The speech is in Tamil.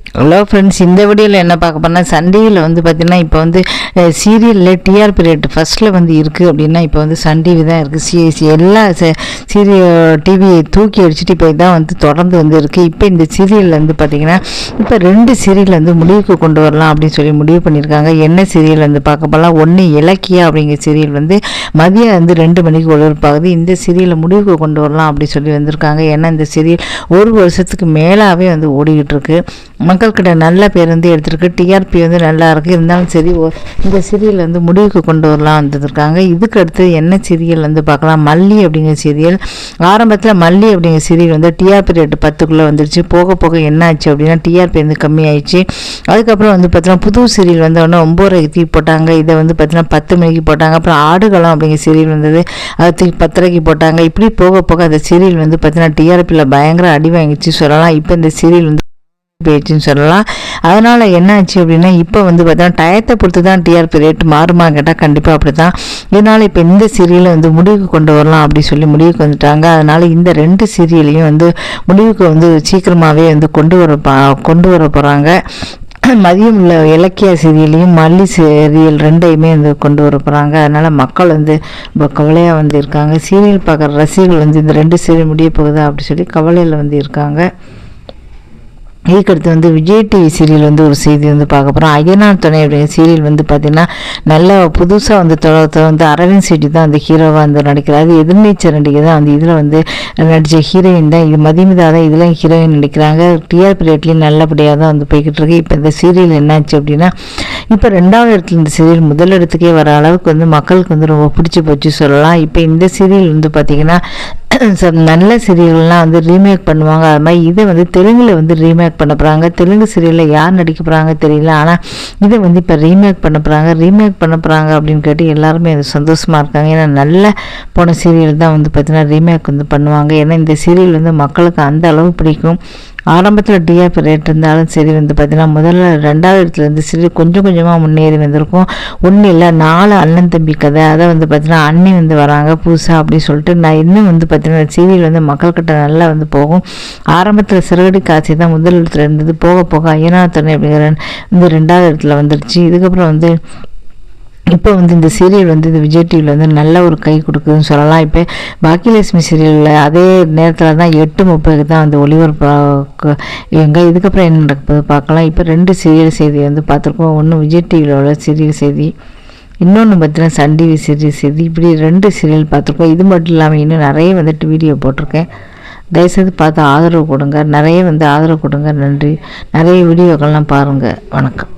ஹலோ ஃப்ரெண்ட்ஸ், இந்த வீடியோவில் என்ன பார்க்க போனால் சன் டிவியில் வந்து பார்த்திங்கன்னா இப்போ வந்து சீரியலில் டிஆர்பி ரேட் ஃபஸ்ட்டில் வந்து இருக்குது அப்படின்னா இப்போ வந்து சன் டிவி தான் இருக்குது. எல்லா சீரியல் டிவியை தூக்கி அடிச்சுட்டு இப்போ இதான் வந்து தொடர்ந்து வந்து இருக்குது. இப்போ இந்த சீரியலில் வந்து பார்த்திங்கன்னா இப்போ 2 சீரியல் வந்து முடிவுக்கு கொண்டு வரலாம் அப்படின்னு சொல்லி முடிவு பண்ணியிருக்காங்க. என்ன சீரியல் வந்து பார்க்க போகலாம். ஒன்று இலக்கியா அப்படிங்கிற சீரியல் வந்து மதியம் வந்து 2 மணிக்கு ஒளிபரப்பாகுது. இந்த சீரியலை முடிவுக்கு கொண்டு வரலாம் அப்படின்னு சொல்லி வந்திருக்காங்க. ஏன்னா இந்த சீரியல் 1 வருஷத்துக்கு மேலாகவே வந்து ஓடிக்கிட்டு இருக்கு. மக்கள்கிட்ட நல்ல பேர் வந்து எடுத்துருக்கு. டிஆர்பி வந்து நல்லா இருக்குது. இருந்தாலும் சரி இந்த சீரியல் வந்து முடிவுக்கு கொண்டு வரலாம் வந்துருக்காங்க. இதுக்கு அடுத்து என்ன சீரியல் வந்து பார்க்கலாம். மல்லி அப்படிங்கிற சீரியல் ஆரம்பத்தில் மல்லி அப்படிங்கிற சீரியல் வந்து டிஆர்பி ரேட்டு 10க்குள்ளே வந்துடுச்சு. போக போக என்ன ஆச்சு அப்படின்னா டிஆர்பி வந்து கம்மியாயிடுச்சு. அதுக்கப்புறம் வந்து பார்த்தீங்கன்னா புது சீரியல் வந்து ஒன்று 9:30 போட்டாங்க. இதை வந்து பார்த்தீங்கன்னா 10 மணிக்கு போட்டாங்க. அப்புறம் ஆடுகளம் அப்படிங்கிற சீரியல் வந்தது, அது 10:30 போட்டாங்க. இப்படி போக போக அந்த சீரியல் வந்து பார்த்தீங்கன்னா டிஆர்பியில் பயங்கர அடி வாங்கிச்சு சொல்லலாம். இப்போ இந்த சீரியல் வந்து பேச்சுன்னு சொல்லலாம். அதனால் என்ன ஆச்சு அப்படின்னா இப்போ வந்து பார்த்தீங்கன்னா டயத்தை பொறுத்து தான் டிஆர்பி ரேட் மாறுமா கேட்டால் கண்டிப்பாக அப்படி தான். இதனால் இப்போ இந்த சீரியலை வந்து முடிவுக்கு கொண்டு வரலாம் அப்படி சொல்லி முடிவுக்கு வந்துட்டாங்க. அதனால் இந்த 2 சீரியலையும் வந்து முடிவுக்கு வந்து சீக்கிரமாகவே வந்து கொண்டு வர போகிறாங்க. மதியம் உள்ள இலக்கிய சீரியலையும் மல்லி சீரியல் 2ஐயுமே வந்து கொண்டு வர போகிறாங்க. அதனால் மக்கள் வந்து இப்போ கவலையாக வந்து இருக்காங்க. சீரியல் பார்க்குற ரசிகர்கள் வந்து இந்த 2 சீரியல் முடிய போகுதா அப்படி சொல்லி கவலையில் வந்து இருக்காங்க. இதுக்கடுத்து வந்து விஜய் டிவி சீரியல் வந்து ஒரு செய்தி வந்து பார்க்க போகிறோம். ஐயனார் துணை அப்படிங்கிற சீரியல் வந்து பார்த்திங்கன்னா நல்லா புதுசாக வந்து அரவிந்த் செட்டி தான் அந்த ஹீரோவாக வந்து நடிக்கிறார். அது எதிர்நீச்சல் நடிகை தான் வந்து இதில் வந்து நடித்த ஹீரோயின் தான். இது மதிமிதா தான் இதில் ஹீரோயின் நடிக்கிறாங்க. டிஆர்பி ரேட்லேயும் நல்லபடியாக தான் வந்து போய்கிட்டு இருக்கு. இப்போ இந்த சீரியல் என்னாச்சு அப்படின்னா இப்போ 2வது இடத்துல இந்த சீரியல் முதலிடத்துக்கே வர அளவுக்கு வந்து மக்களுக்கு வந்து ரொம்ப பிடிச்சி போச்சு சொல்லலாம். இப்போ இந்த சீரியல் வந்து பார்த்திங்கன்னா நல்ல சீரியல்லாம் வந்து ரீமேக் பண்ணுவாங்க. அது மாதிரி இதை வந்து தெலுங்கில் வந்து ரீமேக் பண்ண போகிறாங்க. தெலுங்கு சீரியலில் யார் நடிக்க போகிறாங்க தெரியல. ஆனால் இதை வந்து இப்போ ரீமேக் பண்ண போகிறாங்க அப்படின்னு கேட்டு எல்லாருமே அது சந்தோஷமாக இருக்காங்க. ஏன்னா நல்ல போன சீரியல் தான் வந்து பார்த்தீங்கன்னா ரீமேக் வந்து பண்ணுவாங்க. ஏன்னா இந்த சீரியல் வந்து மக்களுக்கு அந்த அளவு பிடிக்கும். ஆரம்பத்தில் டிஆர்பி ரேட் இருந்தாலும் சரி வந்து பார்த்திங்கன்னா முதல்ல 2வது இடத்துல இருந்து சரி கொஞ்சம் கொஞ்சமாக முன்னேறி வந்திருக்கும். ஒன்றும் இல்லை 4 அண்ணன் தம்பி கதை, அதை வந்து பார்த்திங்கன்னா அண்ணி வந்து வராங்க புதுசாக அப்படின்னு சொல்லிட்டு நான் இன்னும் வந்து பார்த்திங்கன்னா சீரியல் வந்து மக்கள்கிட்ட நல்லா வந்து போகும். ஆரம்பத்தில் சிறுகடி காட்சி தான் முதல் இடத்துல இருந்தது. போக போக ஐயனார் துணை அப்படிங்கிற வந்து 2வது இடத்துல வந்துடுச்சு. இதுக்கப்புறம் வந்து இப்போ வந்து இந்த சீரியல் வந்து இந்த விஜய் டிவியில் வந்து நல்ல ஒரு கை கொடுக்குதுன்னு சொல்லலாம். இப்போ பாக்கியலட்சுமி சீரியலில் அதே நேரத்தில் தான் 8:30க்கு தான் வந்து ஒளிபரப்பு இதுக்கப்புறம் என்ன நடக்குது பார்க்கலாம். இப்போ 2 சீரியல் செய்தி வந்து பார்த்துருக்கோம். ஒன்று விஜய் டிவியில் உள்ள சீரியல் செய்தி, இன்னொன்று பார்த்தீங்கன்னா சன் டிவி சீரியல் செய்தி. இப்படி 2 சீரியல் பார்த்துருக்கோம். இது மட்டும் இல்லாமல் இன்னும் நிறைய வந்துட்டு வீடியோ போட்டிருக்கேன். தயவுசெய்து பார்த்து ஆதரவு கொடுங்க. நிறைய வந்து ஆதரவு கொடுங்க. நன்றி. நிறைய வீடியோக்கள்லாம் பாருங்கள். வணக்கம்.